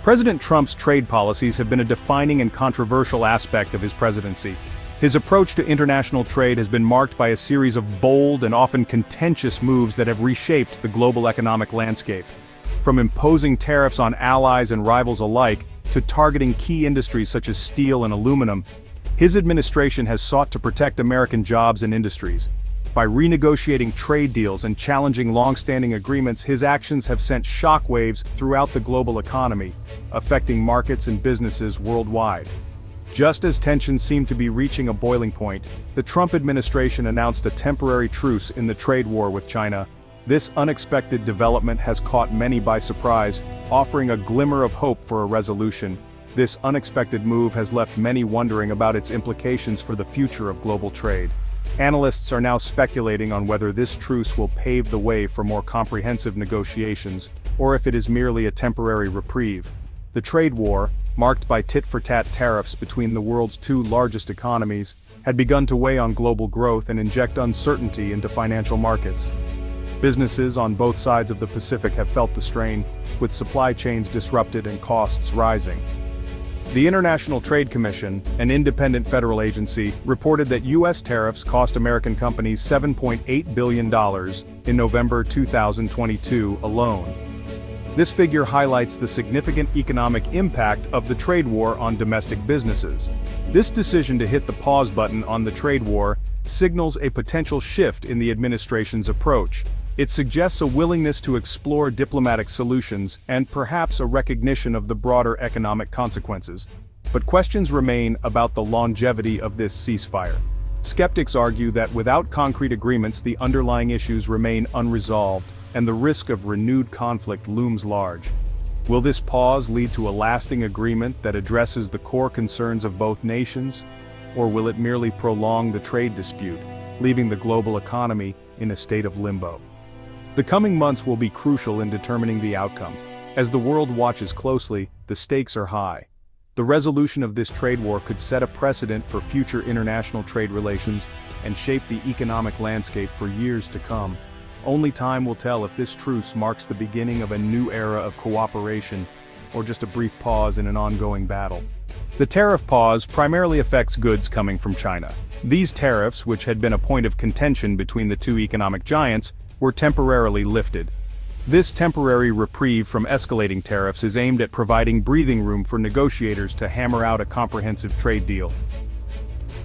President Trump's trade policies have been a defining and controversial aspect of his presidency. His approach to international trade has been marked by a series of bold and often contentious moves that have reshaped the global economic landscape. From imposing tariffs on allies and rivals alike, to targeting key industries such as steel and aluminum, his administration has sought to protect American jobs and industries. By renegotiating trade deals and challenging long-standing agreements, his actions have sent shockwaves throughout the global economy, affecting markets and businesses worldwide. Just as tensions seem to be reaching a boiling point, the Trump administration announced a temporary truce in the trade war with China. This unexpected development has caught many by surprise, offering a glimmer of hope for a resolution. This unexpected move has left many wondering about its implications for the future of global trade. Analysts are now speculating on whether this truce will pave the way for more comprehensive negotiations, or if it is merely a temporary reprieve. The trade war, marked by tit-for-tat tariffs between the world's two largest economies, had begun to weigh on global growth and inject uncertainty into financial markets. Businesses on both sides of the Pacific have felt the strain, with supply chains disrupted and costs rising. The International Trade Commission, an independent federal agency, reported that U.S. tariffs cost American companies $7.8 billion in November 2022 alone. This figure highlights the significant economic impact of the trade war on domestic businesses. This decision to hit the pause button on the trade war signals a potential shift in the administration's approach. It suggests a willingness to explore diplomatic solutions and perhaps a recognition of the broader economic consequences. But questions remain about the longevity of this ceasefire. Skeptics argue that without concrete agreements, the underlying issues remain unresolved, and the risk of renewed conflict looms large. Will this pause lead to a lasting agreement that addresses the core concerns of both nations? Or will it merely prolong the trade dispute, leaving the global economy in a state of limbo? The coming months will be crucial in determining the outcome. As the world watches closely, the stakes are high. The resolution of this trade war could set a precedent for future international trade relations and shape the economic landscape for years to come. Only time will tell if this truce marks the beginning of a new era of cooperation, or just a brief pause in an ongoing battle. The tariff pause primarily affects goods coming from China. These tariffs, which had been a point of contention between the two economic giants, were temporarily lifted. This temporary reprieve from escalating tariffs is aimed at providing breathing room for negotiators to hammer out a comprehensive trade deal.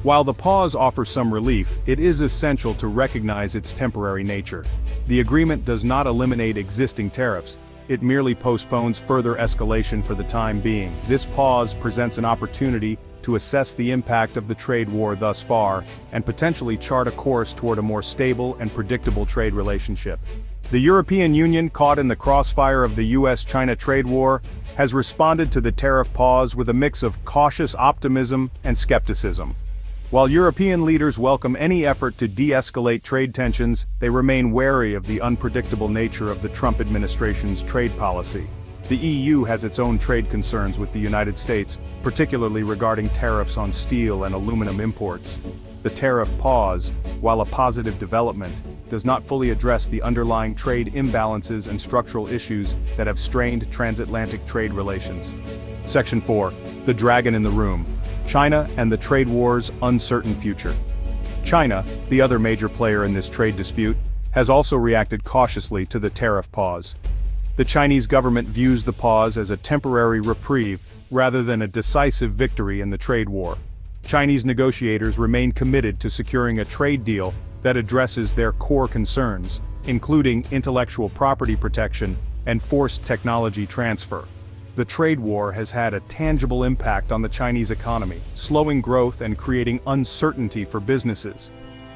While the pause offers some relief, it is essential to recognize its temporary nature. The agreement does not eliminate existing tariffs. It merely postpones further escalation for the time being. This pause presents an opportunity to assess the impact of the trade war thus far, and potentially chart a course toward a more stable and predictable trade relationship. The European Union, caught in the crossfire of the US-China trade war, has responded to the tariff pause with a mix of cautious optimism and skepticism. While European leaders welcome any effort to de-escalate trade tensions, they remain wary of the unpredictable nature of the Trump administration's trade policy. The EU has its own trade concerns with the United States, particularly regarding tariffs on steel and aluminum imports. The tariff pause, while a positive development, does not fully address the underlying trade imbalances and structural issues that have strained transatlantic trade relations. Section 4. The Dragon in the Room. China and the trade war's uncertain future. China, the other major player in this trade dispute, has also reacted cautiously to the tariff pause. The Chinese government views the pause as a temporary reprieve rather than a decisive victory in the trade war. Chinese negotiators remain committed to securing a trade deal that addresses their core concerns, including intellectual property protection and forced technology transfer. The trade war has had a tangible impact on the Chinese economy, slowing growth and creating uncertainty for businesses.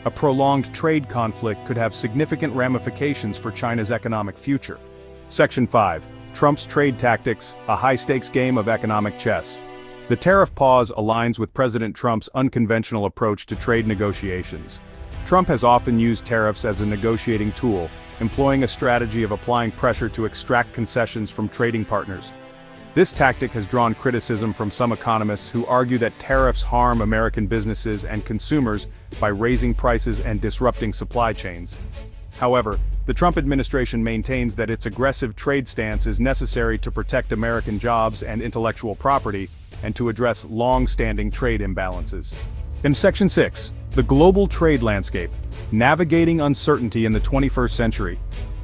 A prolonged trade conflict could have significant ramifications for China's economic future. Section 5. Trump's trade tactics, a high-stakes game of economic chess. The tariff pause aligns with President Trump's unconventional approach to trade negotiations. Trump has often used tariffs as a negotiating tool, employing a strategy of applying pressure to extract concessions from trading partners. This tactic has drawn criticism from some economists who argue that tariffs harm American businesses and consumers by raising prices and disrupting supply chains. However, the Trump administration maintains that its aggressive trade stance is necessary to protect American jobs and intellectual property, and to address long-standing trade imbalances. In Section 6, the global trade landscape, navigating uncertainty in the 21st century.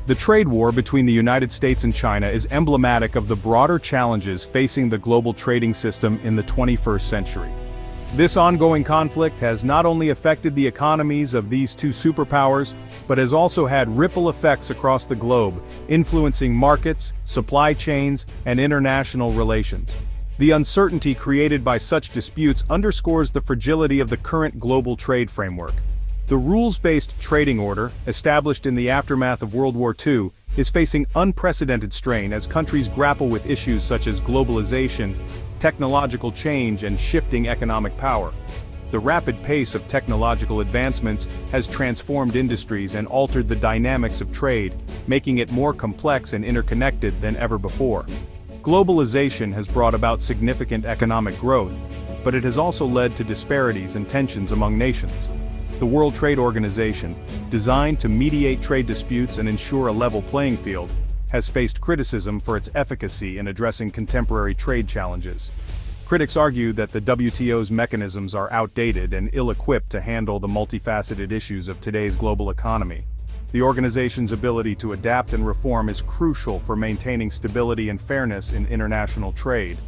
The trade war between the United States and China is emblematic of the broader challenges facing the global trading system in the 21st century. This ongoing conflict has not only affected the economies of these two superpowers, but has also had ripple effects across the globe, influencing markets, supply chains, and international relations. The uncertainty created by such disputes underscores the fragility of the current global trade framework. The rules-based trading order, established in the aftermath of World War II, is facing unprecedented strain as countries grapple with issues such as globalization, technological change, and shifting economic power. The rapid pace of technological advancements has transformed industries and altered the dynamics of trade, making it more complex and interconnected than ever before. Globalization has brought about significant economic growth, but it has also led to disparities and tensions among nations. The World Trade Organization, designed to mediate trade disputes and ensure a level playing field, has faced criticism for its efficacy in addressing contemporary trade challenges. Critics argue that the WTO's mechanisms are outdated and ill-equipped to handle the multifaceted issues of today's global economy. The organization's ability to adapt and reform is crucial for maintaining stability and fairness in international trade.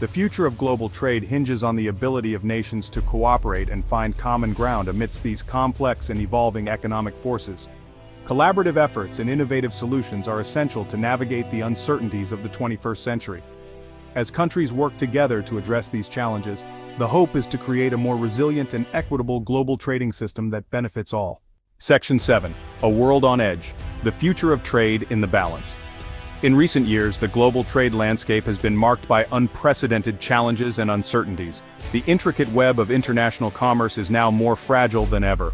The future of global trade hinges on the ability of nations to cooperate and find common ground amidst these complex and evolving economic forces. Collaborative efforts and innovative solutions are essential to navigate the uncertainties of the 21st century. As countries work together to address these challenges, the hope is to create a more resilient and equitable global trading system that benefits all. Section 7. A World on Edge. The Future of Trade in the Balance. In recent years, the global trade landscape has been marked by unprecedented challenges and uncertainties. The intricate web of international commerce is now more fragile than ever.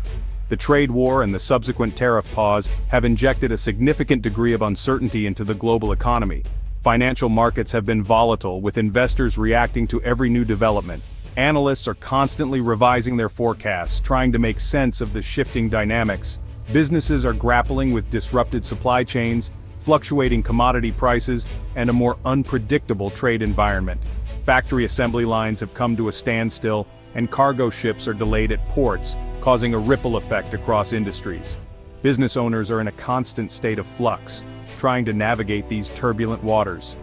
The trade war and the subsequent tariff pause have injected a significant degree of uncertainty into the global economy. Financial markets have been volatile, with investors reacting to every new development. Analysts are constantly revising their forecasts, trying to make sense of the shifting dynamics. Businesses are grappling with disrupted supply chains, fluctuating commodity prices, and a more unpredictable trade environment. Factory assembly lines have come to a standstill, and cargo ships are delayed at ports, causing a ripple effect across industries. Business owners are in a constant state of flux, trying to navigate these turbulent waters.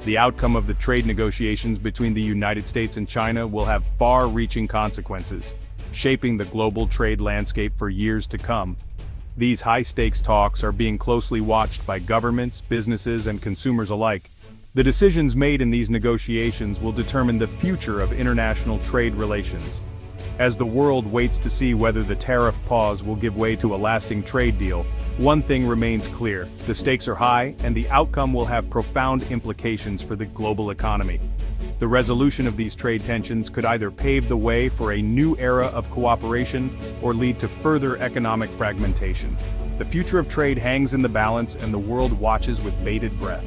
The outcome of the trade negotiations between the United States and China will have far-reaching consequences, shaping the global trade landscape for years to come. These high-stakes talks are being closely watched by governments, businesses, and consumers alike. The decisions made in these negotiations will determine the future of international trade relations. As the world waits to see whether the tariff pause will give way to a lasting trade deal, one thing remains clear: the stakes are high, and the outcome will have profound implications for the global economy. The resolution of these trade tensions could either pave the way for a new era of cooperation or lead to further economic fragmentation. The future of trade hangs in the balance, and the world watches with bated breath.